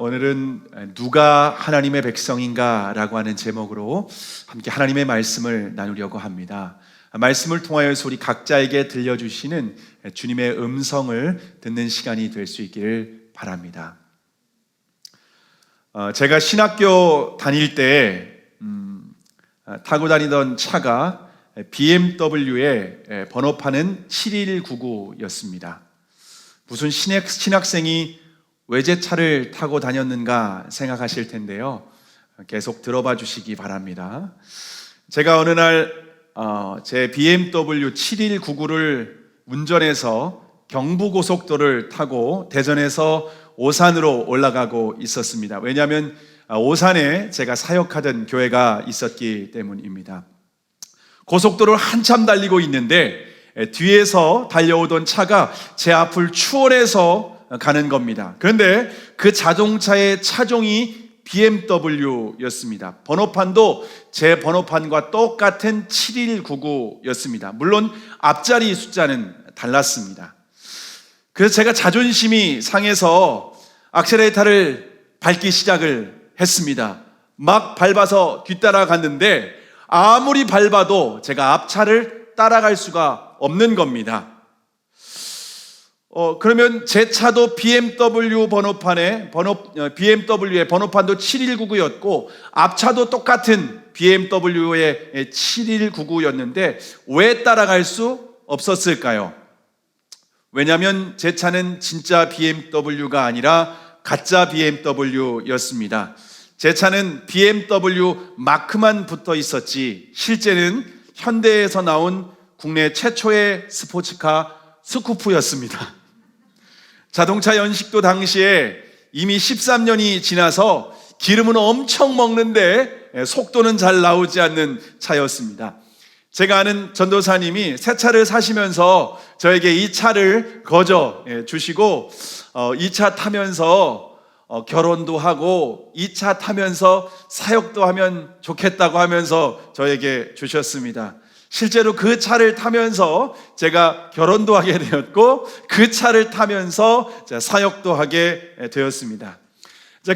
오늘은 누가 하나님의 백성인가 라고 하는 제목으로 함께 하나님의 말씀을 나누려고 합니다. 말씀을 통하여서 우리 각자에게 들려주시는 주님의 음성을 듣는 시간이 될 수 있기를 바랍니다. 제가 신학교 다닐 때 타고 다니던 차가 BMW의 번호판은 7199였습니다. 무슨 신학생이 외제차를 타고 다녔는가 생각하실 텐데요. 계속 들어봐 주시기 바랍니다. 제가 어느 날 제 BMW 7199를 운전해서 경부고속도로를 타고 대전에서 오산으로 올라가고 있었습니다. 왜냐하면 오산에 제가 사역하던 교회가 있었기 때문입니다. 고속도로를 한참 달리고 있는데 뒤에서 달려오던 차가 제 앞을 추월해서 가는 겁니다. 그런데 그 자동차의 차종이 BMW였습니다. 번호판도 제 번호판과 똑같은 7199였습니다. 물론 앞자리 숫자는 달랐습니다. 그래서 제가 자존심이 상해서 악셀레이터를 밟기 시작을 했습니다. 막 밟아서 뒤따라갔는데 아무리 밟아도 제가 앞차를 따라갈 수가 없는 겁니다. 그러면 제 차도 BMW의 번호판도 7199였고 앞차도 똑같은 BMW의 7199였는데 왜 따라갈 수 없었을까요? 왜냐하면 제 차는 진짜 BMW가 아니라 가짜 BMW였습니다. 제 차는 BMW 마크만 붙어 있었지 실제는 현대에서 나온 국내 최초의 스포츠카 스쿠프였습니다. 자동차 연식도 당시에 이미 13년이 지나서 기름은 엄청 먹는데 속도는 잘 나오지 않는 차였습니다. 제가 아는 전도사님이 새 차를 사시면서 저에게 이 차를 거저 주시고 이 차 타면서 결혼도 하고 이 차 타면서 사역도 하면 좋겠다고 하면서 저에게 주셨습니다. 실제로 그 차를 타면서 제가 결혼도 하게 되었고 그 차를 타면서 사역도 하게 되었습니다.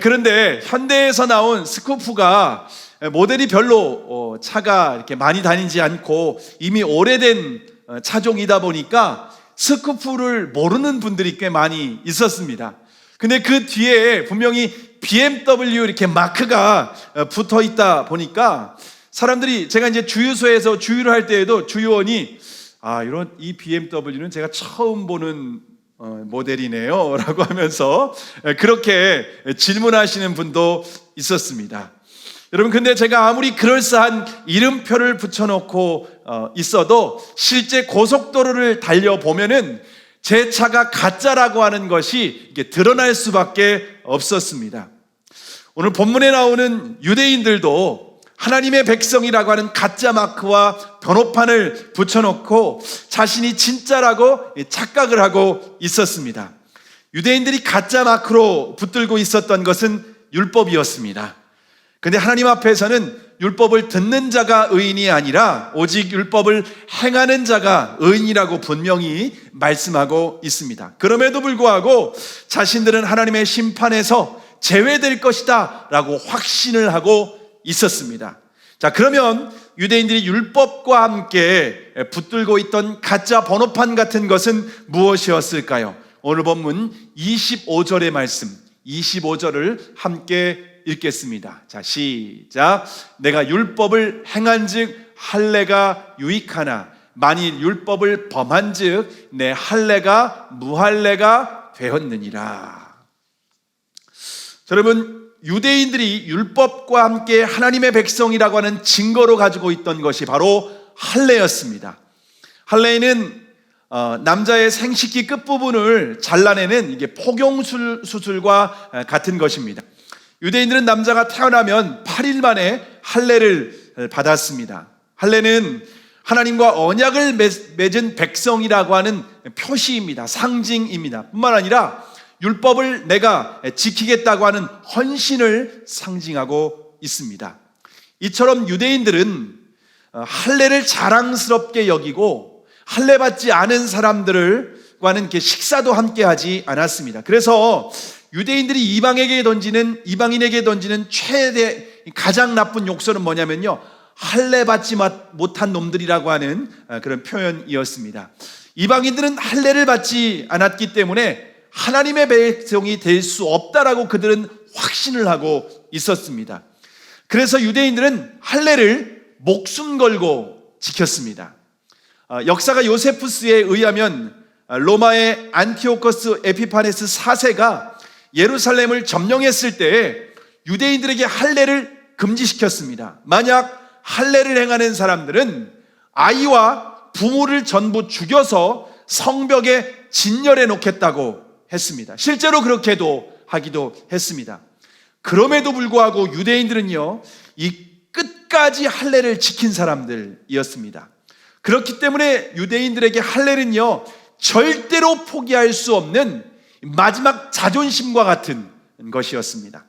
그런데 현대에서 나온 스쿠프가 모델이 별로 차가 이렇게 많이 다니지 않고 이미 오래된 차종이다 보니까 스쿠프를 모르는 분들이 꽤 많이 있었습니다. 근데 그 뒤에 분명히 BMW 이렇게 마크가 붙어 있다 보니까 사람들이 제가 이제 주유소에서 주유를 할 때에도 주유원이 이 BMW는 제가 처음 보는 모델이네요 라고 하면서 그렇게 질문하시는 분도 있었습니다. 여러분, 근데 제가 아무리 그럴싸한 이름표를 붙여놓고 있어도 실제 고속도로를 달려보면은 제 차가 가짜라고 하는 것이 이게 드러날 수밖에 없었습니다. 오늘 본문에 나오는 유대인들도 하나님의 백성이라고 하는 가짜 마크와 번호판을 붙여놓고 자신이 진짜라고 착각을 하고 있었습니다. 유대인들이 가짜 마크로 붙들고 있었던 것은 율법이었습니다. 그런데 하나님 앞에서는 율법을 듣는 자가 의인이 아니라 오직 율법을 행하는 자가 의인이라고 분명히 말씀하고 있습니다. 그럼에도 불구하고 자신들은 하나님의 심판에서 제외될 것이다 라고 확신을 하고 있었습니다. 자, 그러면 유대인들이 율법과 함께 붙들고 있던 가짜 번호판 같은 것은 무엇이었을까요? 오늘 본문 25절의 말씀, 25절을 함께 읽겠습니다. 자, 시작. 내가 율법을 행한즉 할례가 유익하나 만일 율법을 범한즉 내 할례가 무할례가 되었느니라. 여러분, 유대인들이 율법과 함께 하나님의 백성이라고 하는 증거로 가지고 있던 것이 바로 할례였습니다. 할례는 남자의 생식기 끝부분을 잘라내는 이게 포경수술과 같은 것입니다. 유대인들은 남자가 태어나면 8일 만에 할례를 받았습니다. 할례는 하나님과 언약을 맺은 백성이라고 하는 표시입니다. 상징입니다. 뿐만 아니라 율법을 내가 지키겠다고 하는 헌신을 상징하고 있습니다. 이처럼 유대인들은 할례를 자랑스럽게 여기고 할례 받지 않은 사람들과는 식사도 함께 하지 않았습니다. 그래서 유대인들이 이방인에게 던지는 가장 나쁜 욕설은 뭐냐면요, 할례 받지 못한 놈들이라고 하는 그런 표현이었습니다. 이방인들은 할례를 받지 않았기 때문에 하나님의 백성이 될 수 없다라고 그들은 확신을 하고 있었습니다. 그래서 유대인들은 할례를 목숨 걸고 지켰습니다. 역사가 요세푸스에 의하면 로마의 안티오코스 에피파네스 4세가 예루살렘을 점령했을 때 유대인들에게 할례를 금지시켰습니다. 만약 할례를 행하는 사람들은 아이와 부모를 전부 죽여서 성벽에 진열해 놓겠다고 했습니다. 실제로 그렇게도 하기도 했습니다. 그럼에도 불구하고 유대인들은요, 이 끝까지 할례를 지킨 사람들이었습니다. 그렇기 때문에 유대인들에게 할례는요, 절대로 포기할 수 없는 마지막 자존심과 같은 것이었습니다.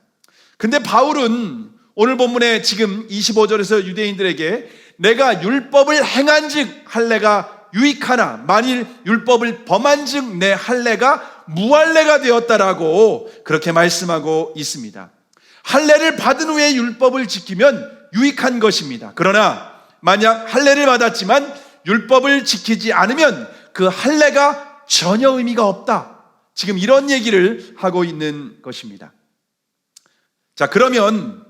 근데 바울은 오늘 본문에 지금 25절에서 유대인들에게 내가 율법을 행한즉 할례가 유익하나 만일 율법을 범한즉 내 할례가 무할례가 되었다라고 그렇게 말씀하고 있습니다. 할례를 받은 후에 율법을 지키면 유익한 것입니다. 그러나 만약 할례를 받았지만 율법을 지키지 않으면 그 할례가 전혀 의미가 없다. 지금 이런 얘기를 하고 있는 것입니다. 자, 그러면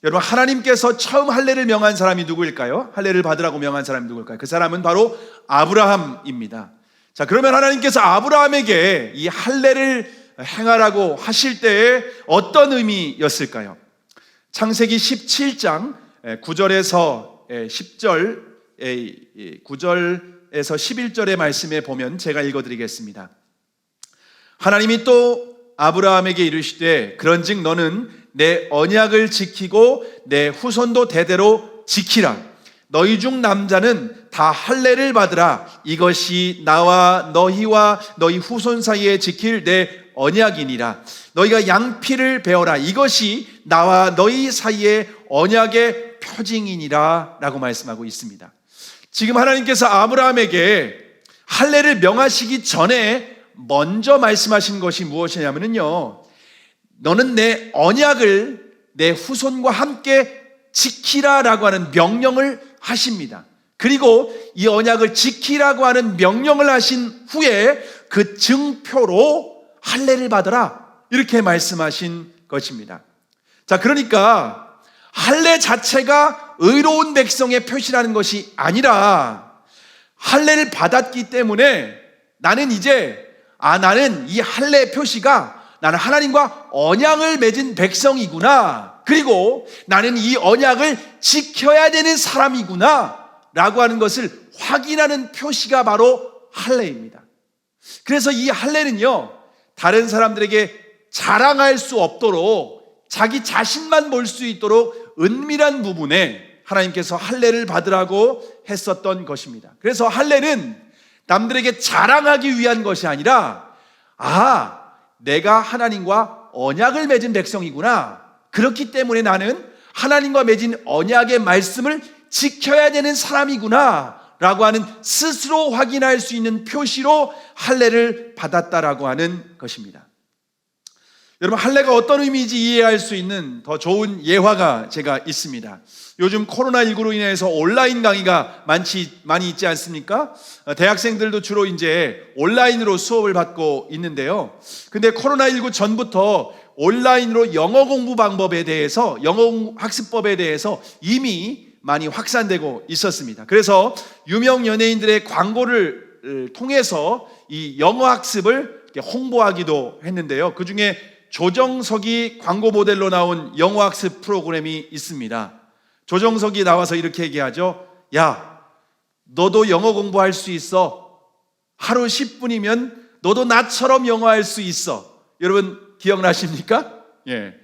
여러분, 하나님께서 처음 할례를 명한 사람이 누구일까요? 할례를 받으라고 명한 사람이 누구일까요? 그 사람은 바로 아브라함입니다. 자, 그러면 하나님께서 아브라함에게 이 할례를 행하라고 하실 때에 어떤 의미였을까요? 창세기 17장 9절에서 11절의 말씀에 보면 제가 읽어드리겠습니다. 하나님이 또 아브라함에게 이르시되 그런즉 너는 내 언약을 지키고 내 후손도 대대로 지키라. 너희 중 남자는 다 할례를 받으라. 이것이 나와 너희와 너희 후손 사이에 지킬 내 언약이니라. 너희가 양피를 베어라. 이것이 나와 너희 사이의 언약의 표징이니라 라고 말씀하고 있습니다. 지금 하나님께서 아브라함에게 할례를 명하시기 전에 먼저 말씀하신 것이 무엇이냐면요, 너는 내 언약을 내 후손과 함께 지키라라고 하는 명령을 하십니다. 그리고 이 언약을 지키라고 하는 명령을 하신 후에 그 증표로 할례를 받으라, 이렇게 말씀하신 것입니다. 자, 그러니까 할례 자체가 의로운 백성의 표시라는 것이 아니라 할례를 받았기 때문에 나는 이 할례 표시가 나는 하나님과 언약을 맺은 백성이구나, 그리고 나는 이 언약을 지켜야 되는 사람이구나 라고 하는 것을 확인하는 표시가 바로 할례입니다. 그래서 이 할례는요, 다른 사람들에게 자랑할 수 없도록 자기 자신만 볼 수 있도록 은밀한 부분에 하나님께서 할례를 받으라고 했었던 것입니다. 그래서 할례는 남들에게 자랑하기 위한 것이 아니라 내가 하나님과 언약을 맺은 백성이구나, 그렇기 때문에 나는 하나님과 맺은 언약의 말씀을 지켜야 되는 사람이구나 라고 하는 스스로 확인할 수 있는 표시로 할례를 받았다라고 하는 것입니다. 여러분, 할례가 어떤 의미인지 이해할 수 있는 더 좋은 예화가 제가 있습니다. 요즘 코로나19로 인해서 온라인 강의가 많이 있지 않습니까? 대학생들도 주로 이제 온라인으로 수업을 받고 있는데요. 근데 코로나19 전부터 온라인으로 영어 공부 방법에 대해서, 영어 학습법에 대해서 이미 많이 확산되고 있었습니다. 그래서 유명 연예인들의 광고를 통해서 이 영어 학습을 홍보하기도 했는데요. 그 중에 조정석이 광고 모델로 나온 영어 학습 프로그램이 있습니다. 조정석이 나와서 이렇게 얘기하죠. 야, 너도 영어 공부할 수 있어. 하루 10분이면 너도 나처럼 영어 할 수 있어. 여러분 기억나십니까? 예.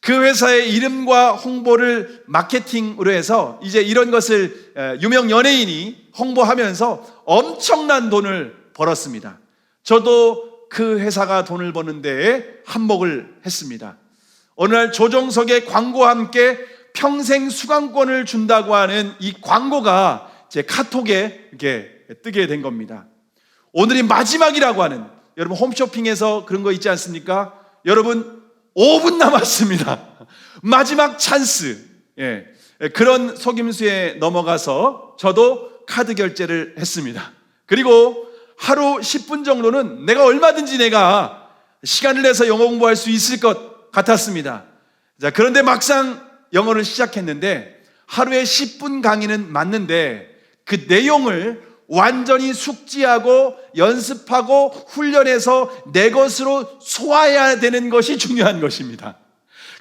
그 회사의 이름과 홍보를 마케팅으로 해서 이제 이런 것을 유명 연예인이 홍보하면서 엄청난 돈을 벌었습니다. 저도 그 회사가 돈을 버는 데에 한몫을 했습니다. 어느 날 조정석의 광고와 함께 평생 수강권을 준다고 하는 이 광고가 제 카톡에 이렇게 뜨게 된 겁니다. 오늘이 마지막이라고 하는, 여러분 홈쇼핑에서 그런 거 있지 않습니까? 여러분 5분 남았습니다. 마지막 찬스. 그런 속임수에 넘어가서 저도 카드 결제를 했습니다. 그리고 하루 10분 정도는 내가 얼마든지 내가 시간을 내서 영어 공부할 수 있을 것 같았습니다. 자, 그런데 막상 영어를 시작했는데 하루에 10분 강의는 맞는데 그 내용을 완전히 숙지하고 연습하고 훈련해서 내 것으로 소화해야 되는 것이 중요한 것입니다.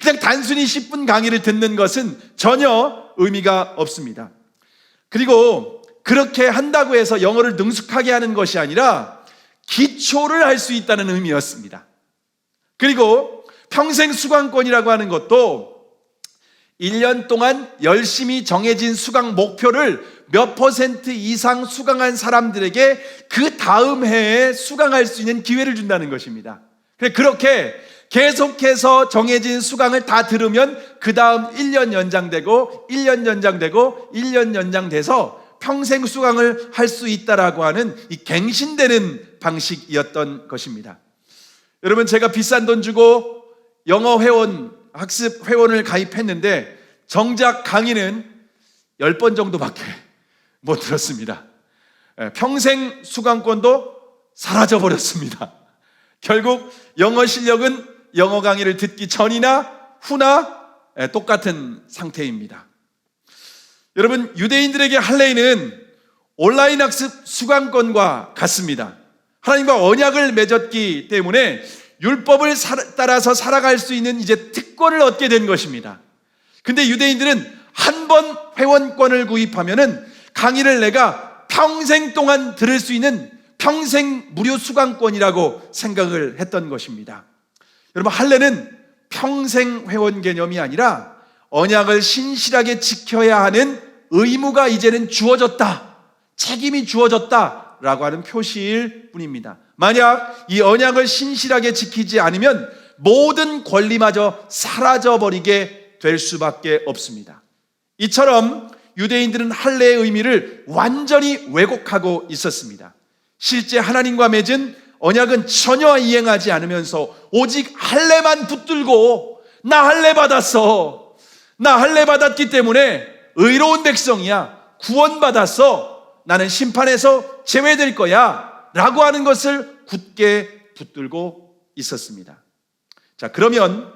그냥 단순히 10분 강의를 듣는 것은 전혀 의미가 없습니다. 그리고 그렇게 한다고 해서 영어를 능숙하게 하는 것이 아니라 기초를 할 수 있다는 의미였습니다. 그리고 평생 수강권이라고 하는 것도 1년 동안 열심히 정해진 수강 목표를 몇 % 이상 수강한 사람들에게 그 다음 해에 수강할 수 있는 기회를 준다는 것입니다. 그렇게 계속해서 정해진 수강을 다 들으면 그 다음 1년 연장되고 1년 연장되고 1년 연장돼서 평생 수강을 할 수 있다라고 하는 이 갱신되는 방식이었던 것입니다. 여러분, 제가 비싼 돈 주고 영어 회원, 학습 회원을 가입했는데 정작 강의는 10번 정도밖에 못 들었습니다. 평생 수강권도 사라져 버렸습니다. 결국 영어 실력은 영어 강의를 듣기 전이나 후나 똑같은 상태입니다. 여러분, 유대인들에게 할례는 온라인 학습 수강권과 같습니다. 하나님과 언약을 맺었기 때문에 율법을 따라서 살아갈 수 있는 이제 특권을 얻게 된 것입니다. 근데 유대인들은 한 번 회원권을 구입하면은 강의를 내가 평생 동안 들을 수 있는 평생 무료 수강권이라고 생각을 했던 것입니다. 여러분, 할례는 평생 회원 개념이 아니라 언약을 신실하게 지켜야 하는 의무가 이제는 주어졌다, 책임이 주어졌다라고 하는 표시일 뿐입니다. 만약 이 언약을 신실하게 지키지 않으면 모든 권리마저 사라져버리게 될 수밖에 없습니다. 이처럼 유대인들은 할례의 의미를 완전히 왜곡하고 있었습니다. 실제 하나님과 맺은 언약은 전혀 이행하지 않으면서 오직 할례만 붙들고 나 할례 받았어, 나 할례 받았기 때문에 의로운 백성이야, 구원받았어, 나는 심판에서 제외될 거야 라고 하는 것을 굳게 붙들고 있었습니다. 자, 그러면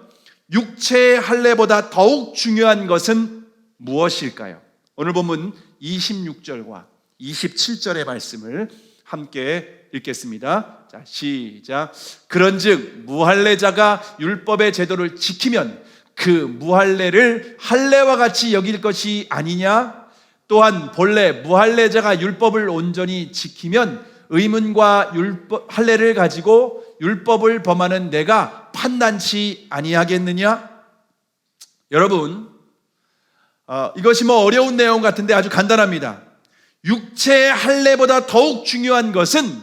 육체의 할례보다 더욱 중요한 것은 무엇일까요? 오늘 본문 26절과 27절의 말씀을 함께 읽겠습니다. 자, 시작. 그런즉 무할례자가 율법의 제도를 지키면 그 무할례를 할례와 같이 여길 것이 아니냐? 또한 본래 무할례자가 율법을 온전히 지키면 의문과 할례를 가지고 율법을 범하는 내가 판단치 아니하겠느냐? 여러분, 이것이 어려운 내용 같은데 아주 간단합니다. 육체의 할례보다 더욱 중요한 것은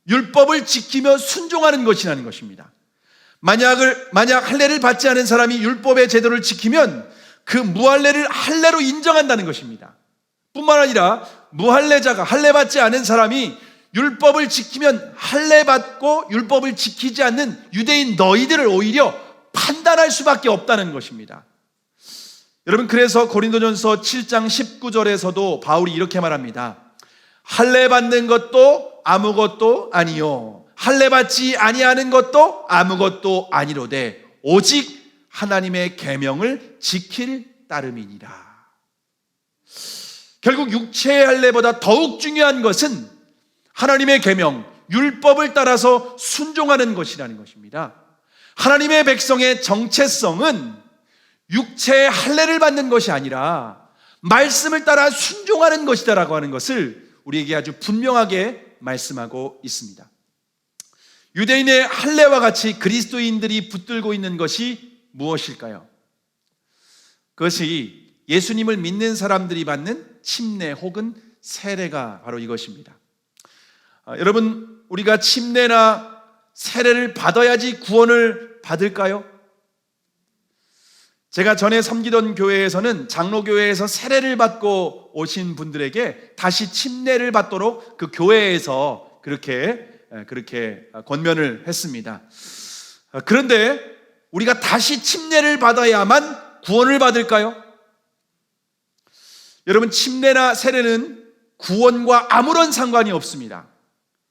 율법을 지키며 순종하는 것이라는 것입니다. 만약 할례를 받지 않은 사람이 율법의 제도를 지키면 그 무할례를 할례로 인정한다는 것입니다. 뿐만 아니라 무할례자가, 할례 받지 않은 사람이 율법을 지키면 할례 받고 율법을 지키지 않는 유대인 너희들을 오히려 판단할 수밖에 없다는 것입니다. 여러분, 그래서 고린도전서 7장 19절에서도 바울이 이렇게 말합니다. 할례 받는 것도 아무것도 아니요, 할례 받지 아니하는 것도 아무것도 아니로되 오직 하나님의 계명을 지킬 따름이니라. 결국 육체의 할례보다 더욱 중요한 것은 하나님의 계명, 율법을 따라서 순종하는 것이라는 것입니다. 하나님의 백성의 정체성은 육체의 할례를 받는 것이 아니라 말씀을 따라 순종하는 것이다라고 하는 것을 우리에게 아주 분명하게 말씀하고 있습니다. 유대인의 할례와 같이 그리스도인들이 붙들고 있는 것이 무엇일까요? 그것이 예수님을 믿는 사람들이 받는 침례 혹은 세례가 바로 이것입니다. 여러분, 우리가 침례나 세례를 받아야지 구원을 받을까요? 제가 전에 섬기던 교회에서는 장로교회에서 세례를 받고 오신 분들에게 다시 침례를 받도록 그 교회에서 그렇게 권면을 했습니다. 그런데 우리가 다시 침례를 받아야만 구원을 받을까요? 여러분, 침례나 세례는 구원과 아무런 상관이 없습니다.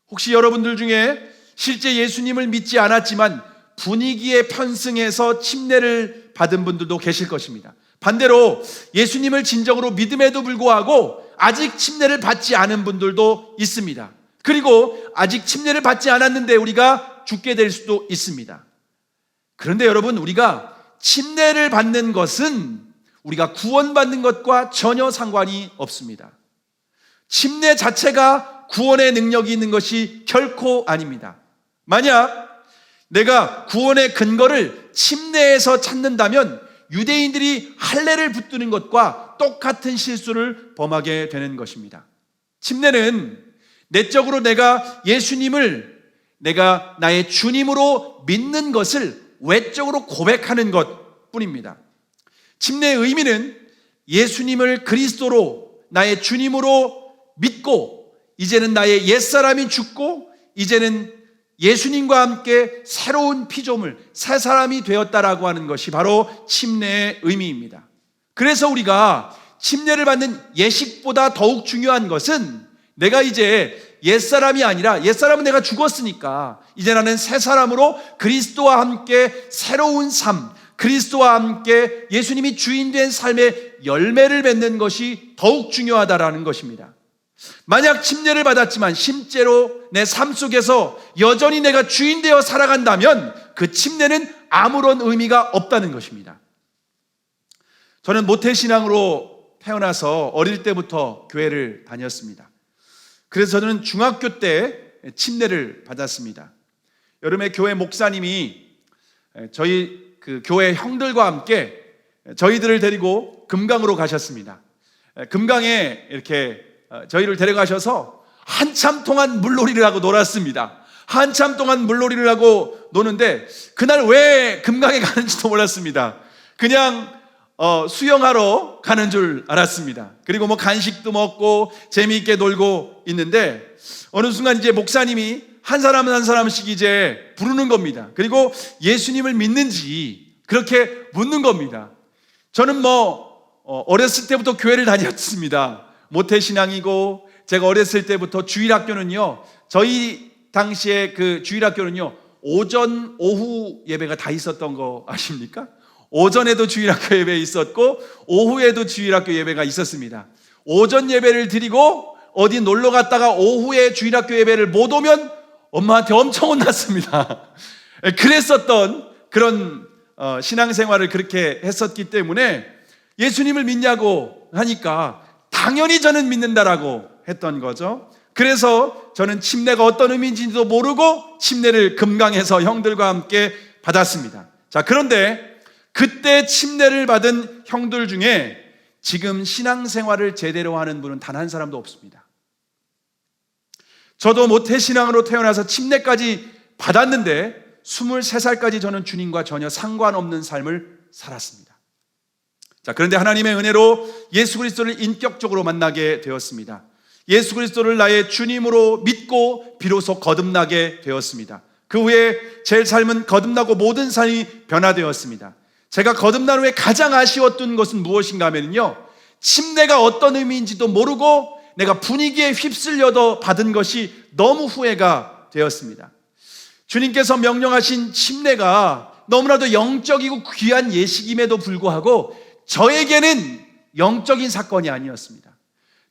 혹시 여러분들 중에 실제 예수님을 믿지 않았지만 분위기에 편승해서 침례를 받은 분들도 계실 것입니다. 반대로 예수님을 진정으로 믿음에도 불구하고 아직 침례를 받지 않은 분들도 있습니다. 그리고 아직 침례를 받지 않았는데 우리가 죽게 될 수도 있습니다. 그런데 여러분, 우리가 침례를 받는 것은 우리가 구원받는 것과 전혀 상관이 없습니다. 침례 자체가 구원의 능력이 있는 것이 결코 아닙니다. 만약 내가 구원의 근거를 침례에서 찾는다면 유대인들이 할례를 붙드는 것과 똑같은 실수를 범하게 되는 것입니다. 침례는 내적으로 내가 예수님을 내가 나의 주님으로 믿는 것을 외적으로 고백하는 것 뿐입니다. 침례의 의미는 예수님을 그리스도로 나의 주님으로 믿고 이제는 나의 옛사람이 죽고 이제는 예수님과 함께 새로운 피조물, 새 사람이 되었다라고 하는 것이 바로 침례의 의미입니다. 그래서 우리가 침례를 받는 예식보다 더욱 중요한 것은 내가 이제 옛사람이 아니라, 옛사람은 내가 죽었으니까 이제 나는 새 사람으로 그리스도와 함께 새로운 삶, 그리스도와 함께 예수님이 주인된 삶의 열매를 맺는 것이 더욱 중요하다라는 것입니다. 만약 침례를 받았지만 실제로 내 삶 속에서 여전히 내가 주인 되어 살아간다면 그 침례는 아무런 의미가 없다는 것입니다. 저는 모태신앙으로 태어나서 어릴 때부터 교회를 다녔습니다. 그래서 저는 중학교 때 침례를 받았습니다. 여름에 교회 목사님이 저희 그 교회 형들과 함께 저희들을 데리고 금강으로 가셨습니다. 금강에 이렇게 저희를 데려가셔서 한참 동안 물놀이를 하고 놀았습니다. 한참 동안 물놀이를 하고 노는데 그날 왜 금강에 가는지도 몰랐습니다. 그냥 수영하러 가는 줄 알았습니다. 그리고 뭐 간식도 먹고 재미있게 놀고 있는데 어느 순간 이제 목사님이 한 사람 한 사람씩 이제 부르는 겁니다. 그리고 예수님을 믿는지 그렇게 묻는 겁니다. 저는 어렸을 때부터 교회를 다녔습니다. 모태신앙이고 제가 어렸을 때부터 주일학교는요, 저희 당시에 그 주일학교는요 오전 오후 예배가 다 있었던 거 아십니까? 오전에도 주일학교 예배 있었고 오후에도 주일학교 예배가 있었습니다. 오전 예배를 드리고 어디 놀러 갔다가 오후에 주일학교 예배를 못 오면 엄마한테 엄청 혼났습니다. 그랬었던 그런 신앙생활을 그렇게 했었기 때문에 예수님을 믿냐고 하니까 당연히 저는 믿는다라고 했던 거죠. 그래서 저는 침례가 어떤 의미인지도 모르고 침례를 금강에서 형들과 함께 받았습니다. 자, 그런데 그때 침례를 받은 형들 중에 지금 신앙생활을 제대로 하는 분은 단 한 사람도 없습니다. 저도 모태신앙으로 태어나서 침례까지 받았는데 23살까지 저는 주님과 전혀 상관없는 삶을 살았습니다. 자, 그런데 하나님의 은혜로 예수 그리스도를 인격적으로 만나게 되었습니다. 예수 그리스도를 나의 주님으로 믿고 비로소 거듭나게 되었습니다. 그 후에 제 삶은 거듭나고 모든 삶이 변화되었습니다. 제가 거듭난 후에 가장 아쉬웠던 것은 무엇인가 하면요, 침례가 어떤 의미인지도 모르고 내가 분위기에 휩쓸려도 받은 것이 너무 후회가 되었습니다. 주님께서 명령하신 침례가 너무나도 영적이고 귀한 예식임에도 불구하고 저에게는 영적인 사건이 아니었습니다.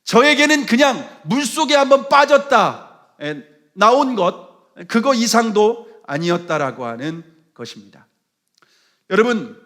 저에게는 그냥 물속에 한번 빠졌다 나온 것, 그거 이상도 아니었다라고 하는 것입니다. 여러분,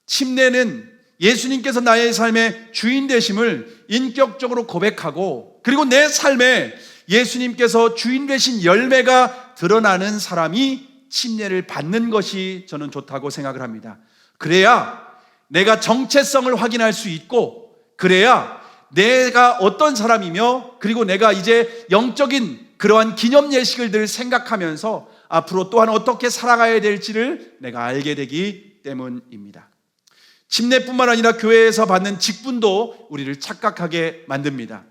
침례는 예수님께서 나의 삶의 주인 되심을 인격적으로 고백하고 그리고 내 삶에 예수님께서 주인 되신 열매가 드러나는 사람이 침례를 받는 것이 저는 좋다고 생각을 합니다. 그래야 내가 정체성을 확인할 수 있고 그래야 내가 어떤 사람이며 그리고 내가 이제 영적인 그러한 기념 예식을 늘 생각하면서 앞으로 또한 어떻게 살아가야 될지를 내가 알게 되기 때문입니다. 침례뿐만 아니라 교회에서 받는 직분도 우리를 착각하게 만듭니다.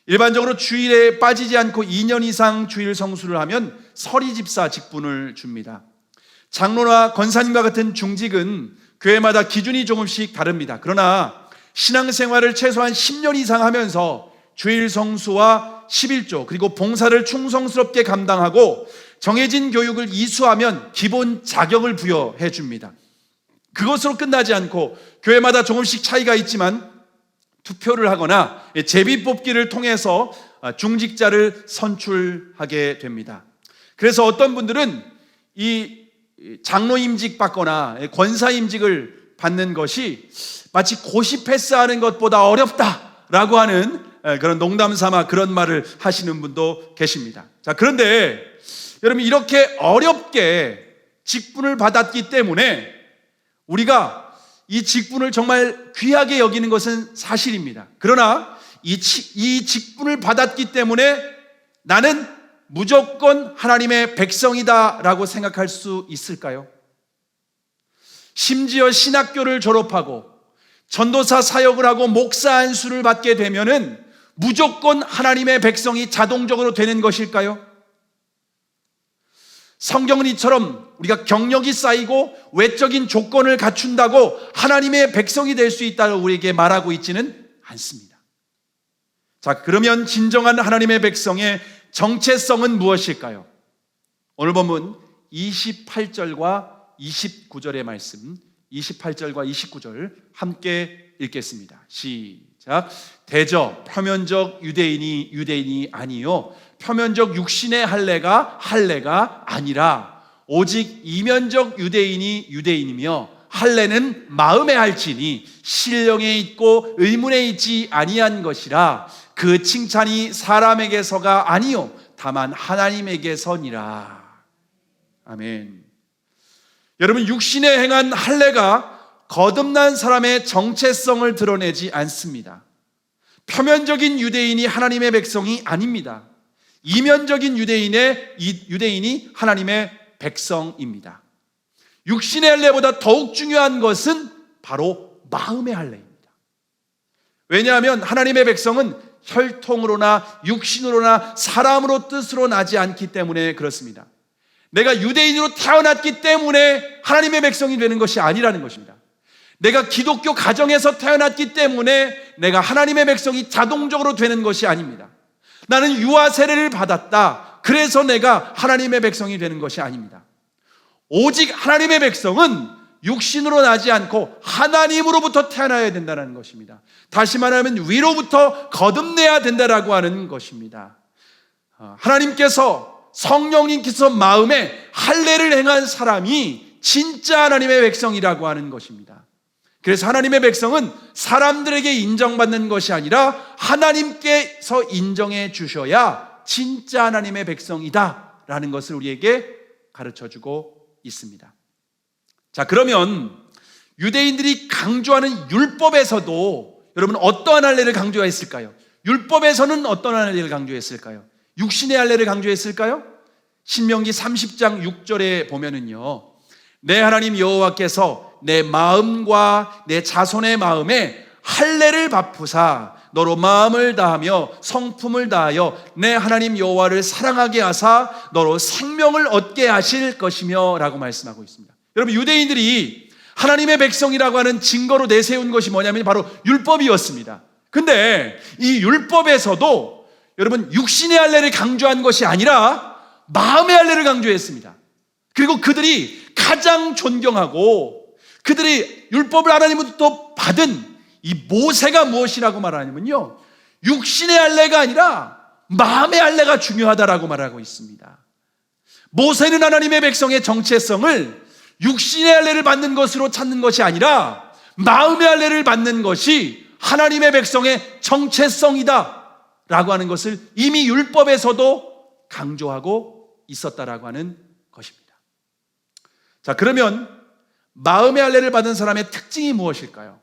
일반적으로 주일에 빠지지 않고 2년 이상 주일 성수를 하면 서리집사 직분을 줍니다. 장로나 권사님과 같은 중직은 교회마다 기준이 조금씩 다릅니다. 그러나 신앙생활을 최소한 10년 이상 하면서 주일 성수와 11조 그리고 봉사를 충성스럽게 감당하고 정해진 교육을 이수하면 기본 자격을 부여해 줍니다. 그것으로 끝나지 않고 교회마다 조금씩 차이가 있지만 투표를 하거나 제비 뽑기를 통해서 중직자를 선출하게 됩니다. 그래서 어떤 분들은 이 장로임직 받거나 권사임직을 받는 것이 마치 고시 패스하는 것보다 어렵다라고 하는 그런 농담 삼아 그런 말을 하시는 분도 계십니다. 자, 그런데 여러분, 이렇게 어렵게 직분을 받았기 때문에 우리가 이 직분을 정말 귀하게 여기는 것은 사실입니다. 그러나 이 직분을 받았기 때문에 나는 무조건 하나님의 백성이다라고 생각할 수 있을까요? 심지어 신학교를 졸업하고 전도사 사역을 하고 목사 안수를 받게 되면은 무조건 하나님의 백성이 자동적으로 되는 것일까요? 성경은 이처럼 우리가 경력이 쌓이고 외적인 조건을 갖춘다고 하나님의 백성이 될 수 있다고 우리에게 말하고 있지는 않습니다. 자, 그러면 진정한 하나님의 백성의 정체성은 무엇일까요? 오늘 본문 28절과 29절의 말씀, 28절과 29절 함께 읽겠습니다. 시작. 대저 표면적 유대인이 아니요 표면적 육신의 할례가 아니라 오직 이면적 유대인이 유대인이며 할례는 마음에 할지니 신령에 있고 의문에 있지 아니한 것이라. 그 칭찬이 사람에게서가 아니요 다만 하나님에게서니라. 아멘. 여러분, 육신에 행한 할례가 거듭난 사람의 정체성을 드러내지 않습니다. 표면적인 유대인이 하나님의 백성이 아닙니다. 이면적인 유대인이 하나님의 백성입니다. 육신의 할례보다 더욱 중요한 것은 바로 마음의 할례입니다. 왜냐하면 하나님의 백성은 혈통으로나 육신으로나 사람으로 뜻으로 나지 않기 때문에 그렇습니다. 내가 유대인으로 태어났기 때문에 하나님의 백성이 되는 것이 아니라는 것입니다. 내가 기독교 가정에서 태어났기 때문에 내가 하나님의 백성이 자동적으로 되는 것이 아닙니다. 나는 유아 세례를 받았다, 그래서 내가 하나님의 백성이 되는 것이 아닙니다. 오직 하나님의 백성은 육신으로 나지 않고 하나님으로부터 태어나야 된다는 것입니다. 다시 말하면 위로부터 거듭내야 된다라고 하는 것입니다. 하나님께서, 성령님께서 마음에 할례를 행한 사람이 진짜 하나님의 백성이라고 하는 것입니다. 그래서 하나님의 백성은 사람들에게 인정받는 것이 아니라 하나님께서 인정해 주셔야 진짜 하나님의 백성이다 라는 것을 우리에게 가르쳐주고 있습니다. 자, 그러면 유대인들이 강조하는 율법에서도 여러분 어떠한 할례를 강조했을까요? 율법에서는 어떤 할례를 강조했을까요? 육신의 할례를 강조했을까요? 신명기 30장 6절에 보면은요, 내 하나님 여호와께서 내 마음과 내 자손의 마음에 할례를 베푸사 너로 마음을 다하며 성품을 다하여 내 하나님 여호와를 사랑하게 하사 너로 생명을 얻게 하실 것이며 라고 말씀하고 있습니다. 여러분, 유대인들이 하나님의 백성이라고 하는 증거로 내세운 것이 뭐냐면 바로 율법이었습니다. 근데 이 율법에서도 여러분 육신의 할례를 강조한 것이 아니라 마음의 할례를 강조했습니다. 그리고 그들이 가장 존경하고 그들이 율법을 하나님으로부터 받은 이 모세가 무엇이라고 말하냐면요, 육신의 할례가 아니라 마음의 할례가 중요하다라고 말하고 있습니다. 모세는 하나님의 백성의 정체성을 육신의 할례를 받는 것으로 찾는 것이 아니라 마음의 할례를 받는 것이 하나님의 백성의 정체성이다 라고 하는 것을 이미 율법에서도 강조하고 있었다라고 하는 것입니다. 자, 그러면 마음의 할례를 받은 사람의 특징이 무엇일까요?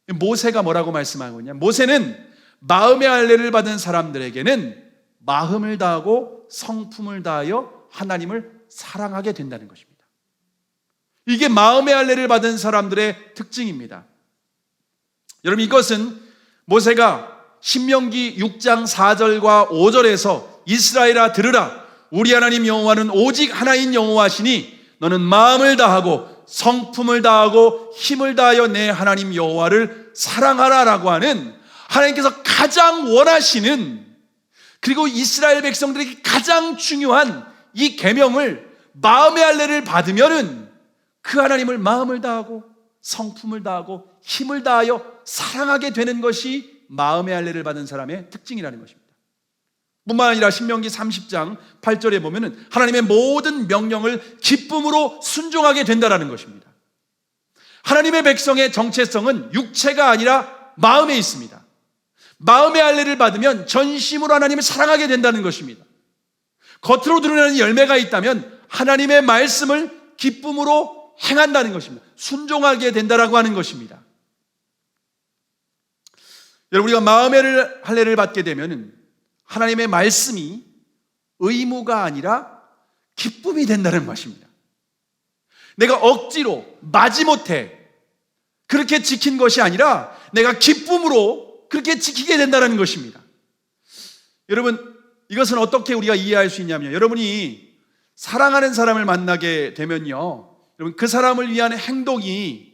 모세가 뭐라고 말씀하고 있냐? 모세는 마음의 할례를 받은 사람들에게는 마음을 다하고 성품을 다하여 하나님을 사랑하게 된다는 것입니다. 이게 마음의 할례를 받은 사람들의 특징입니다. 여러분, 이것은 모세가 신명기 6장 4절과 5절에서 이스라엘아 들으라, 우리 하나님 여호와는 오직 하나인 여호와시니 너는 마음을 다하고 성품을 다하고 힘을 다하여 내 하나님 여호와를 사랑하라라고 하는 하나님께서 가장 원하시는, 그리고 이스라엘 백성들에게 가장 중요한 이 계명을, 마음의 할례를 받으면은 그 하나님을 마음을 다하고 성품을 다하고 힘을 다하여 사랑하게 되는 것이 마음의 할례를 받은 사람의 특징이라는 것입니다. 뿐만 아니라 신명기 30장 8절에 보면은 하나님의 모든 명령을 기쁨으로 순종하게 된다라는 것입니다. 하나님의 백성의 정체성은 육체가 아니라 마음에 있습니다. 마음의 할례를 받으면 전심으로 하나님을 사랑하게 된다는 것입니다. 겉으로 드러나는 열매가 있다면 하나님의 말씀을 기쁨으로 행한다는 것입니다. 순종하게 된다라고 하는 것입니다. 여러분, 우리가 마음의 할례를 받게 되면 하나님의 말씀이 의무가 아니라 기쁨이 된다는 것입니다. 내가 억지로 마지못해 그렇게 지킨 것이 아니라 내가 기쁨으로 그렇게 지키게 된다는 것입니다. 여러분, 이것은 어떻게 우리가 이해할 수 있냐면요, 여러분이 사랑하는 사람을 만나게 되면요, 여러분 그 사람을 위한 행동이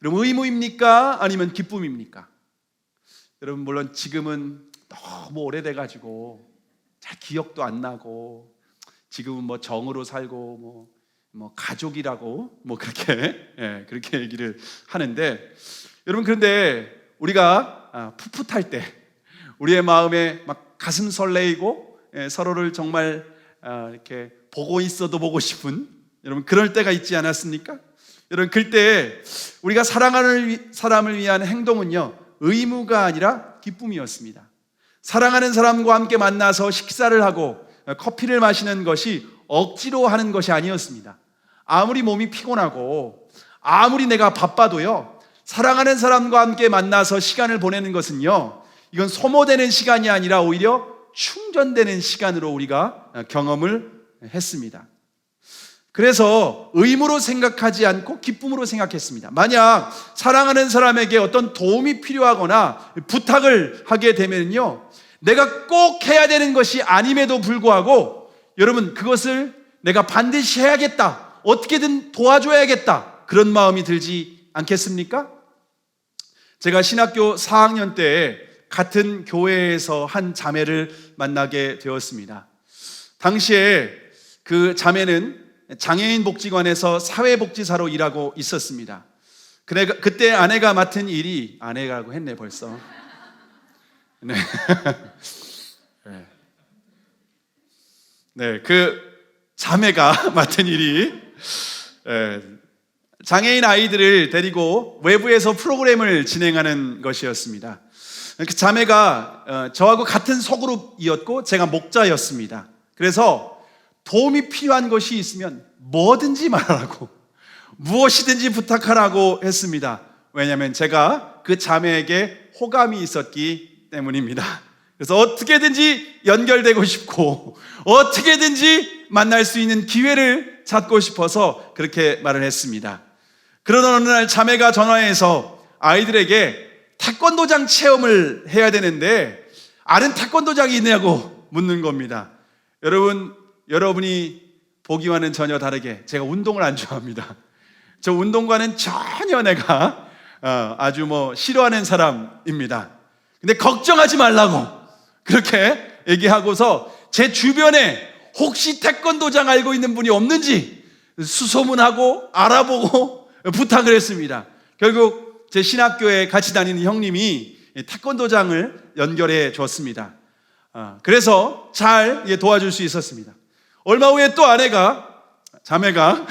여러분 의무입니까? 아니면 기쁨입니까? 여러분, 물론 지금은 너무 오래돼가지고 잘 기억도 안 나고, 지금은 뭐 정으로 살고 뭐 가족이라고 그렇게 얘기를 하는데, 여러분 그런데 우리가 풋풋할 때 우리의 마음에 막 가슴 설레이고 서로를 정말 이렇게 보고 있어도 보고 싶은, 여러분 그럴 때가 있지 않았습니까? 여러분 그때 우리가 사랑하는 사람을 위한 행동은요, 의무가 아니라 기쁨이었습니다. 사랑하는 사람과 함께 만나서 식사를 하고 커피를 마시는 것이 억지로 하는 것이 아니었습니다. 아무리 몸이 피곤하고 아무리 내가 바빠도요, 사랑하는 사람과 함께 만나서 시간을 보내는 것은요, 이건 소모되는 시간이 아니라 오히려 충전되는 시간으로 우리가 경험을 했습니다. 그래서 의무로 생각하지 않고 기쁨으로 생각했습니다. 만약 사랑하는 사람에게 어떤 도움이 필요하거나 부탁을 하게 되면요, 내가 꼭 해야 되는 것이 아님에도 불구하고 여러분 그것을 내가 반드시 해야겠다, 어떻게든 도와줘야겠다, 그런 마음이 들지 않겠습니까? 제가 신학교 4학년 때 같은 교회에서 한 자매를 만나게 되었습니다. 당시에 그 자매는 장애인 복지관에서 사회복지사로 일하고 있었습니다. 그때 아내가 맡은 일이, 아내라고 했네 벌써. 네. 네, 그 자매가 맡은 일이 장애인 아이들을 데리고 외부에서 프로그램을 진행하는 것이었습니다. 그 자매가 저하고 같은 소그룹이었고 제가 목자였습니다. 그래서 도움이 필요한 것이 있으면 뭐든지 말하라고, 무엇이든지 부탁하라고 했습니다. 왜냐하면 제가 그 자매에게 호감이 있었기 때문입니다. 그래서 어떻게든지 연결되고 싶고 어떻게든지 만날 수 있는 기회를 찾고 싶어서 그렇게 말을 했습니다. 그러던 어느 날 자매가 전화해서 아이들에게 태권도장 체험을 해야 되는데 아는 태권도장이 있냐고 묻는 겁니다. 여러분이 보기와는 전혀 다르게 제가 운동을 안 좋아합니다. 저 운동과는 전혀 내가 아주 싫어하는 사람입니다. 근데 걱정하지 말라고 그렇게 얘기하고서 제 주변에 혹시 태권도장 알고 있는 분이 없는지 수소문하고 알아보고 부탁을 했습니다. 결국 제 신학교에 같이 다니는 형님이 태권도장을 연결해 줬습니다. 그래서 잘 도와줄 수 있었습니다. 얼마 후에 또 자매가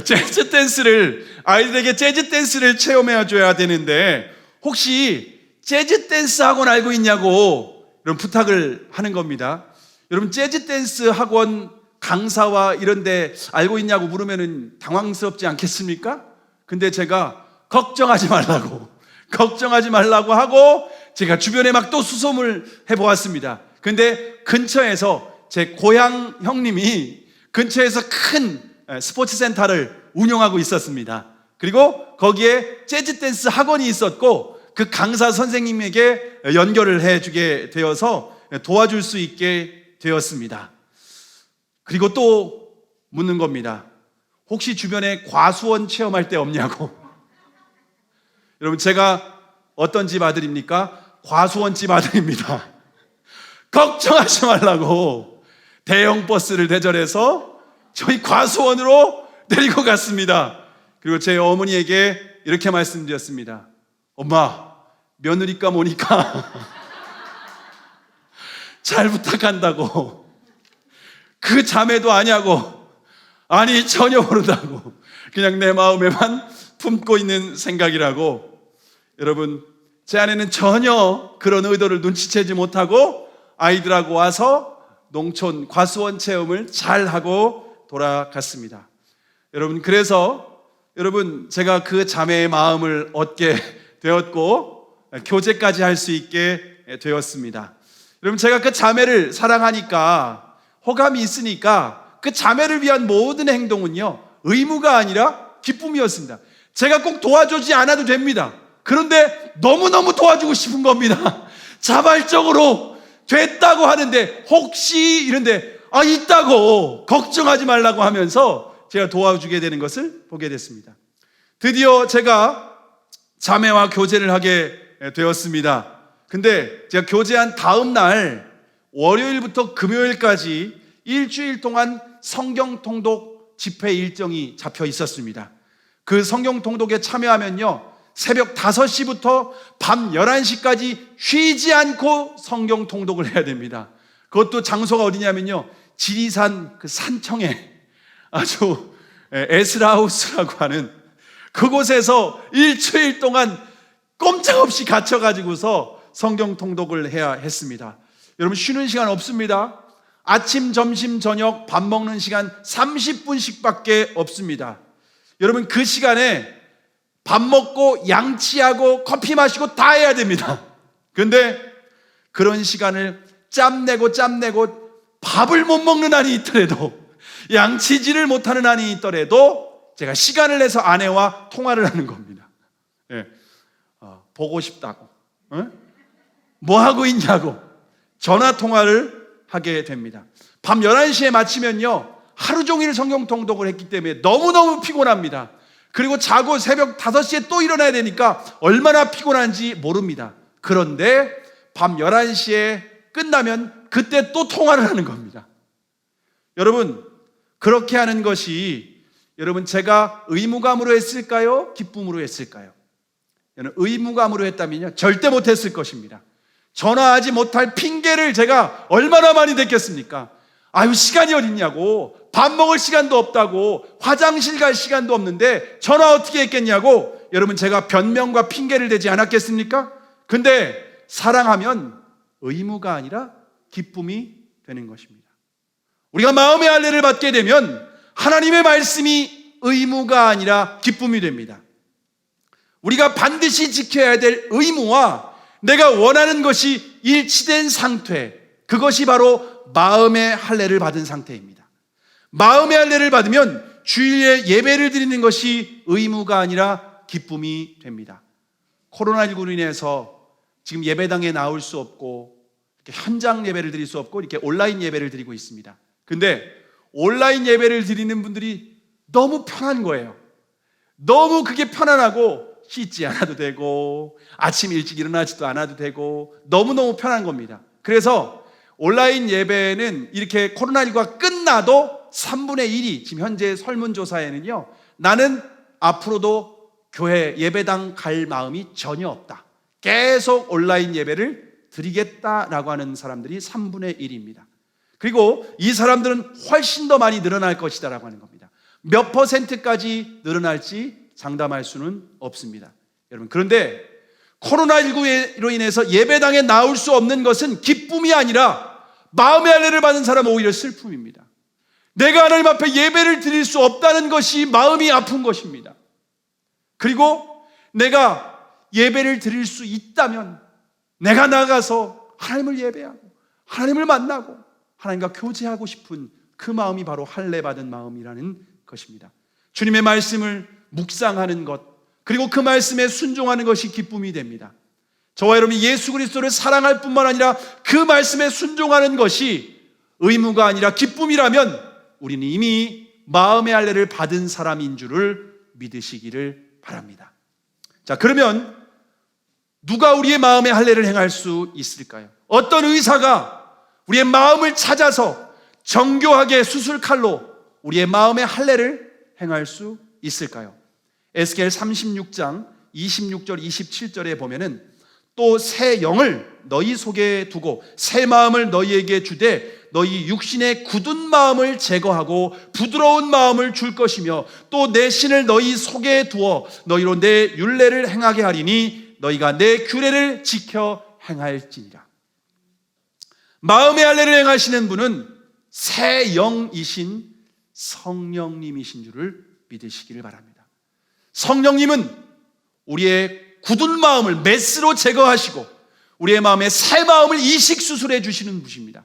재즈 댄스를, 아이들에게 재즈 댄스를 체험해 줘야 되는데 혹시 재즈 댄스 학원 알고 있냐고 이런 부탁을 하는 겁니다. 여러분 재즈 댄스 학원 강사와 이런 데 알고 있냐고 물으면 당황스럽지 않겠습니까? 근데 제가 걱정하지 말라고 하고 제가 주변에 막 또 수소문을 해보았습니다. 근데 근처에서 제 고향 형님이 근처에서 큰 스포츠 센터를 운영하고 있었습니다. 그리고 거기에 재즈 댄스 학원이 있었고 그 강사 선생님에게 연결을 해주게 되어서 도와줄 수 있게 되었습니다. 그리고 또 묻는 겁니다. 혹시 주변에 과수원 체험할 때 없냐고. 여러분, 제가 어떤 집 아들입니까? 과수원 집 아들입니다. 걱정하지 말라고 대형 버스를 대절해서 저희 과수원으로 데리고 갔습니다. 그리고 제 어머니에게 이렇게 말씀드렸습니다. 엄마, 며느리감 오니까 잘 부탁한다고. 그 자매도 아냐고. 아니, 전혀 모른다고. 그냥 내 마음에만 품고 있는 생각이라고. 여러분, 제 아내는 전혀 그런 의도를 눈치채지 못하고 아이들하고 와서 농촌 과수원 체험을 잘 하고 돌아갔습니다. 여러분, 그래서 제가 그 자매의 마음을 얻게 되었고 교제까지 할 수 있게 되었습니다. 여러분, 제가 그 자매를 사랑하니까, 호감이 있으니까 그 자매를 위한 모든 행동은요, 의무가 아니라 기쁨이었습니다. 제가 꼭 도와주지 않아도 됩니다. 그런데 너무너무 도와주고 싶은 겁니다. 자발적으로 됐다고 하는데 혹시 이런데 있다고 걱정하지 말라고 하면서 제가 도와주게 되는 것을 보게 됐습니다. 드디어 제가 자매와 교제를 하게 되었습니다. 근데 제가 교제한 다음 날 월요일부터 금요일까지 일주일 동안 성경 통독 집회 일정이 잡혀 있었습니다. 그 성경 통독에 참여하면요, 새벽 5시부터 밤 11시까지 쉬지 않고 성경 통독을 해야 됩니다. 그것도 장소가 어디냐면요, 지리산 그 산청에 아주 에스라하우스라고 하는 그곳에서 일주일 동안 꼼짝없이 갇혀가지고서 성경 통독을 해야 했습니다. 여러분, 쉬는 시간 없습니다. 아침, 점심, 저녁 밥 먹는 시간 30분씩밖에 없습니다. 여러분, 그 시간에 밥 먹고 양치하고 커피 마시고 다 해야 됩니다. 그런데 그런 시간을 짬내고 밥을 못 먹는 한이 있더라도, 양치질을 못하는 한이 있더라도 제가 시간을 내서 아내와 통화를 하는 겁니다. 예. 보고 싶다고, 뭐 하고 있냐고 전화 통화를 하게 됩니다. 밤 11시에 마치면요, 하루 종일 성경 통독을 했기 때문에 너무너무 피곤합니다. 그리고 자고 새벽 5시에 또 일어나야 되니까 얼마나 피곤한지 모릅니다. 그런데 밤 11시에 끝나면 그때 또 통화를 하는 겁니다. 여러분, 그렇게 하는 것이 여러분 제가 의무감으로 했을까요? 기쁨으로 했을까요? 의무감으로 했다면요, 절대 못했을 것입니다. 전화하지 못할 핑계를 제가 얼마나 많이 댔겠습니까? 시간이 어딨냐고, 밥 먹을 시간도 없다고, 화장실 갈 시간도 없는데 전화 어떻게 했겠냐고, 여러분 제가 변명과 핑계를 대지 않았겠습니까? 근데 사랑하면 의무가 아니라 기쁨이 되는 것입니다. 우리가 마음의 할례를 받게 되면 하나님의 말씀이 의무가 아니라 기쁨이 됩니다. 우리가 반드시 지켜야 될 의무와 내가 원하는 것이 일치된 상태, 그것이 바로 마음의 할례를 받은 상태입니다. 마음의 할례를 받으면 주일에 예배를 드리는 것이 의무가 아니라 기쁨이 됩니다. 코로나19로 인해서 지금 예배당에 나올 수 없고, 이렇게 현장 예배를 드릴 수 없고, 이렇게 온라인 예배를 드리고 있습니다. 근데 온라인 예배를 드리는 분들이 너무 편한 거예요. 너무 그게 편안하고 씻지 않아도 되고 아침 일찍 일어나지도 않아도 되고 너무너무 편한 겁니다. 그래서 온라인 예배는 이렇게 코로나19가 끝나도 3분의 1이 지금 현재 설문조사에는요, 나는 앞으로도 교회 예배당 갈 마음이 전혀 없다, 계속 온라인 예배를 드리겠다라고 하는 사람들이 3분의 1입니다. 그리고 이 사람들은 훨씬 더 많이 늘어날 것이다라고 하는 겁니다. 몇 %까지 늘어날지 장담할 수는 없습니다. 여러분, 그런데 코로나19로 인해서 예배당에 나올 수 없는 것은 기쁨이 아니라 마음의 할례를 받은 사람은 오히려 슬픔입니다. 내가 하나님 앞에 예배를 드릴 수 없다는 것이 마음이 아픈 것입니다. 그리고 내가 예배를 드릴 수 있다면 내가 나가서 하나님을 예배하고 하나님을 만나고 하나님과 교제하고 싶은 그 마음이 바로 할례 받은 마음이라는 것입니다. 주님의 말씀을 묵상하는 것, 그리고 그 말씀에 순종하는 것이 기쁨이 됩니다. 저와 여러분이 예수 그리스도를 사랑할 뿐만 아니라 그 말씀에 순종하는 것이 의무가 아니라 기쁨이라면 우리는 이미 마음의 할례를 받은 사람인 줄을 믿으시기를 바랍니다. 자, 그러면 누가 우리의 마음의 할례를 행할 수 있을까요? 어떤 의사가 우리의 마음을 찾아서 정교하게 수술칼로 우리의 마음의 할례를 행할 수 있을까요? 에스겔 36장 26절 27절에 보면은 또 새 영을 너희 속에 두고 새 마음을 너희에게 주되 너희 육신의 굳은 마음을 제거하고 부드러운 마음을 줄 것이며 또 내 신을 너희 속에 두어 너희로 내 율례를 행하게 하리니 너희가 내 규례를 지켜 행할지니라. 마음의 할례를 행하시는 분은 새 영이신 성령님이신 줄을 믿으시기를 바랍니다. 성령님은 우리의 굳은 마음을 메스로 제거하시고 우리의 마음에 새 마음을 이식 수술해 주시는 분이십니다.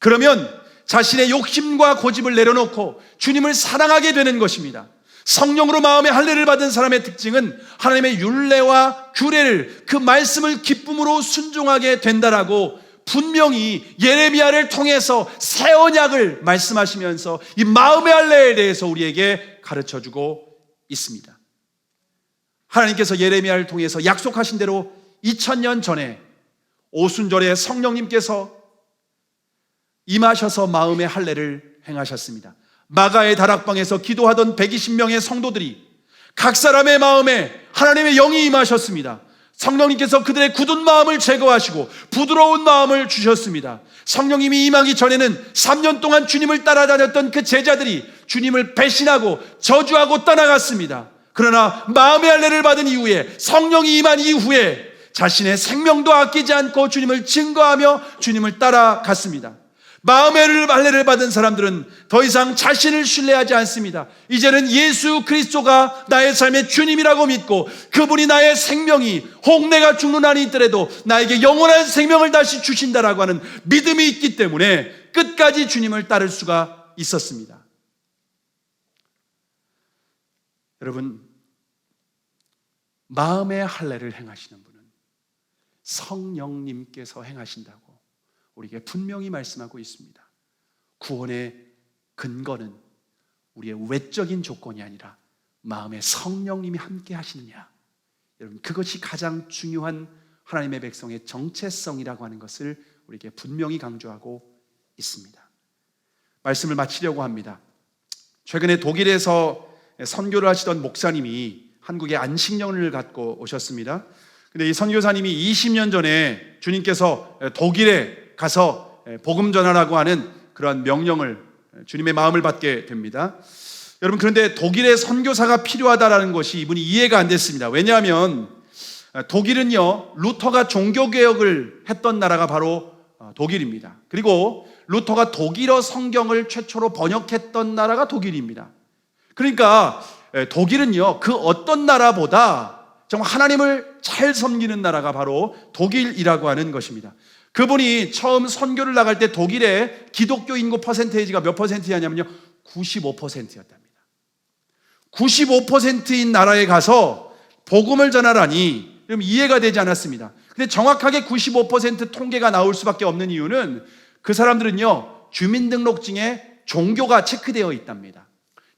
그러면 자신의 욕심과 고집을 내려놓고 주님을 사랑하게 되는 것입니다. 성령으로 마음의 할례를 받은 사람의 특징은 하나님의 율례와 규례를, 그 말씀을 기쁨으로 순종하게 된다라고 분명히 예레미야를 통해서 새 언약을 말씀하시면서 이 마음의 할례에 대해서 우리에게 가르쳐주고 있습니다. 하나님께서 예레미야를 통해서 약속하신 대로 2000년 전에 오순절에 성령님께서 임하셔서 마음의 할례를 행하셨습니다. 마가의 다락방에서 기도하던 120명의 성도들이 각 사람의 마음에 하나님의 영이 임하셨습니다. 성령님께서 그들의 굳은 마음을 제거하시고 부드러운 마음을 주셨습니다. 성령님이 임하기 전에는 3년 동안 주님을 따라다녔던 그 제자들이 주님을 배신하고 저주하고 떠나갔습니다. 그러나 마음의 할례를 받은 이후에, 성령이 임한 이후에 자신의 생명도 아끼지 않고 주님을 증거하며 주님을 따라갔습니다. 마음의 할례를 받은 사람들은 더 이상 자신을 신뢰하지 않습니다. 이제는 예수 그리스도가 나의 삶의 주님이라고 믿고 그분이 나의 생명이 혹 내가 죽는 한이 있더라도 나에게 영원한 생명을 다시 주신다라고 하는 믿음이 있기 때문에 끝까지 주님을 따를 수가 있었습니다. 여러분, 마음의 할례를 행하시는 분은 성령님께서 행하신다고 우리에게 분명히 말씀하고 있습니다. 구원의 근거는 우리의 외적인 조건이 아니라 마음의 성령님이 함께 하시느냐. 여러분, 그것이 가장 중요한 하나님의 백성의 정체성이라고 하는 것을 우리에게 분명히 강조하고 있습니다. 말씀을 마치려고 합니다. 최근에 독일에서 선교를 하시던 목사님이 한국에 안식년을 갖고 오셨습니다. 근데 이 선교사님이 20년 전에 주님께서 독일에 가서 복음 전하라고 하는 그러한 명령을, 주님의 마음을 받게 됩니다. 여러분, 그런데 독일에 선교사가 필요하다라는 것이 이분이 이해가 안 됐습니다. 왜냐하면 독일은요, 루터가 종교개혁을 했던 나라가 바로 독일입니다. 그리고 루터가 독일어 성경을 최초로 번역했던 나라가 독일입니다. 그러니까 독일은요, 그 어떤 나라보다 정말 하나님을 잘 섬기는 나라가 바로 독일이라고 하는 것입니다. 그분이 처음 선교를 나갈 때 독일의 기독교 인구 퍼센테이지가 몇 퍼센트였냐면요, 95%였답니다. 95%인 나라에 가서 복음을 전하라니 그럼 이해가 되지 않았습니다. 근데 정확하게 95% 통계가 나올 수밖에 없는 이유는 그 사람들은요, 주민등록증에 종교가 체크되어 있답니다.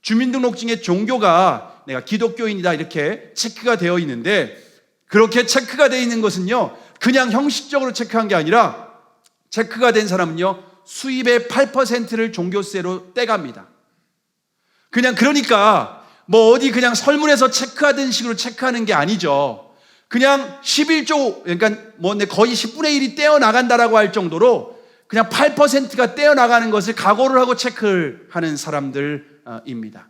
주민등록증에 종교가 내가 기독교인이다 이렇게 체크가 되어 있는데, 그렇게 체크가 되어 있는 것은요, 그냥 형식적으로 체크한 게 아니라 체크가 된 사람은요, 수입의 8%를 종교세로 떼갑니다. 그러니까 뭐 어디 그냥 설문에서 체크하던 식으로 체크하는 게 아니죠. 그냥 11조, 그러니까 뭐 거의 10분의 1이 떼어나간다라고 할 정도로 그냥 8%가 떼어나가는 것을 각오를 하고 체크를 하는 사람들입니다.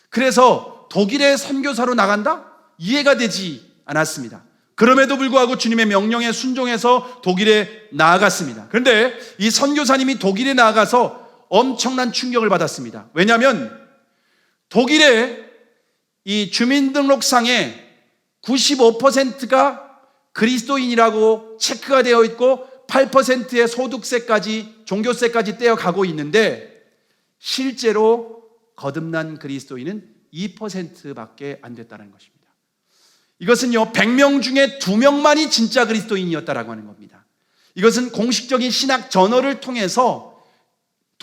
그래서 독일의 선교사로 나간다? 이해가 되지 않았습니다. 그럼에도 불구하고 주님의 명령에 순종해서 독일에 나아갔습니다. 그런데 이 선교사님이 독일에 나아가서 엄청난 충격을 받았습니다. 왜냐하면 독일의 이 주민등록상에 95%가 그리스도인이라고 체크가 되어 있고 8%의 소득세까지, 종교세까지 떼어가고 있는데 실제로 거듭난 그리스도인은 2%밖에 안 됐다는 것입니다. 이것은요, 100명 중에 2명만이 진짜 그리스도인이었다라고 하는 겁니다. 이것은 공식적인 신학 저널을 통해서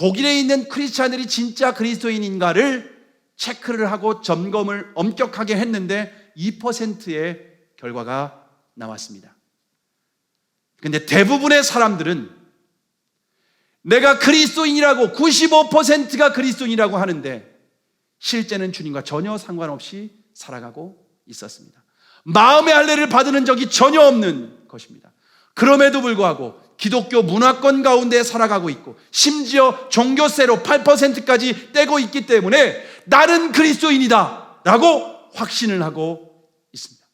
독일에 있는 크리스찬들이 진짜 그리스도인인가를 체크를 하고 점검을 엄격하게 했는데 2%의 결과가 나왔습니다. 근데 대부분의 사람들은 내가 그리스도인이라고 95%가 그리스도인이라고 하는데 실제는 주님과 전혀 상관없이 살아가고 있었습니다. 마음의 할례를 받는 적이 전혀 없는 것입니다. 그럼에도 불구하고 기독교 문화권 가운데 살아가고 있고 심지어 종교세로 8%까지 떼고 있기 때문에 나는 그리스도인이다 라고 확신을 하고 있습니다.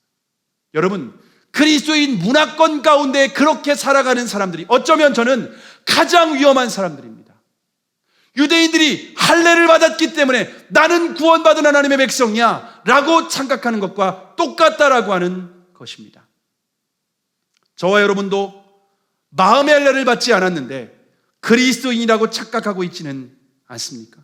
여러분, 그리스도인 문화권 가운데 그렇게 살아가는 사람들이 어쩌면 저는 가장 위험한 사람들입니다. 유대인들이 할례를 받았기 때문에 나는 구원받은 하나님의 백성이야 라고 착각하는 것과 똑같다라고 하는 것입니다. 저와 여러분도 마음의 할례를 받지 않았는데 그리스도인이라고 착각하고 있지는 않습니까?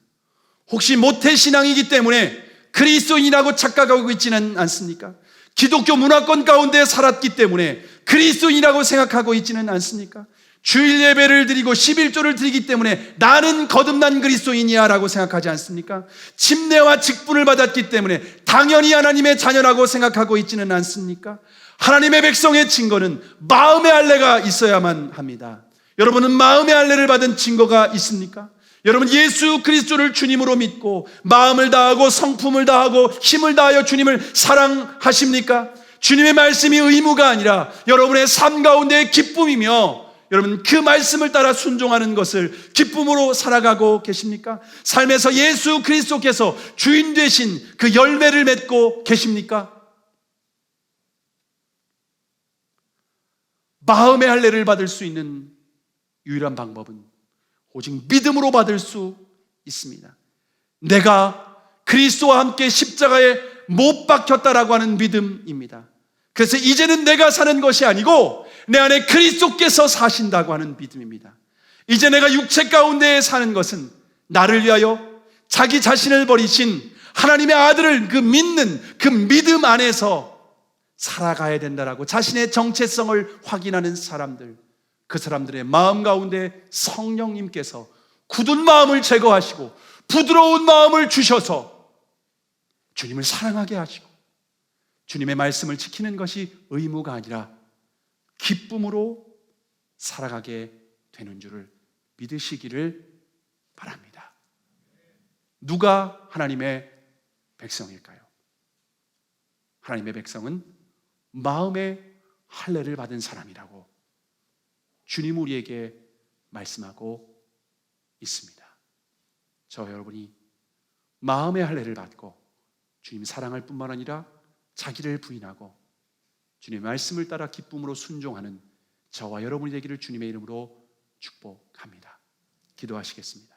혹시 모태신앙이기 때문에 그리스도인이라고 착각하고 있지는 않습니까? 기독교 문화권 가운데 살았기 때문에 그리스도인이라고 생각하고 있지는 않습니까? 주일 예배를 드리고 11조를 드리기 때문에 나는 거듭난 그리스도인이야 라고 생각하지 않습니까? 침례와 직분을 받았기 때문에 당연히 하나님의 자녀라고 생각하고 있지는 않습니까? 하나님의 백성의 증거는 마음의 할례가 있어야만 합니다. 여러분은 마음의 할례를 받은 증거가 있습니까? 여러분, 예수 그리스도를 주님으로 믿고 마음을 다하고 성품을 다하고 힘을 다하여 주님을 사랑하십니까? 주님의 말씀이 의무가 아니라 여러분의 삶 가운데의 기쁨이며 여러분 그 말씀을 따라 순종하는 것을 기쁨으로 살아가고 계십니까? 삶에서 예수 그리스도께서 주인 되신 그 열매를 맺고 계십니까? 마음의 할례를 받을 수 있는 유일한 방법은 오직 믿음으로 받을 수 있습니다. 내가 그리스도와 함께 십자가에 못 박혔다라고 하는 믿음입니다. 그래서 이제는 내가 사는 것이 아니고 내 안에 그리스도께서 사신다고 하는 믿음입니다. 이제 내가 육체 가운데 사는 것은 나를 위하여 자기 자신을 버리신 하나님의 아들을 그 믿는 그 믿음 안에서 살아가야 된다라고 자신의 정체성을 확인하는 사람들, 그 사람들의 마음 가운데 성령님께서 굳은 마음을 제거하시고 부드러운 마음을 주셔서 주님을 사랑하게 하시고 주님의 말씀을 지키는 것이 의무가 아니라 기쁨으로 살아가게 되는 줄을 믿으시기를 바랍니다. 누가 하나님의 백성일까요? 하나님의 백성은 마음의 할례를 받은 사람이라고 주님 우리에게 말씀하고 있습니다. 저 여러분이 마음의 할례를 받고 주님 사랑할 뿐만 아니라 자기를 부인하고 주님의 말씀을 따라 기쁨으로 순종하는 저와 여러분이 되기를 주님의 이름으로 축복합니다. 기도하시겠습니다.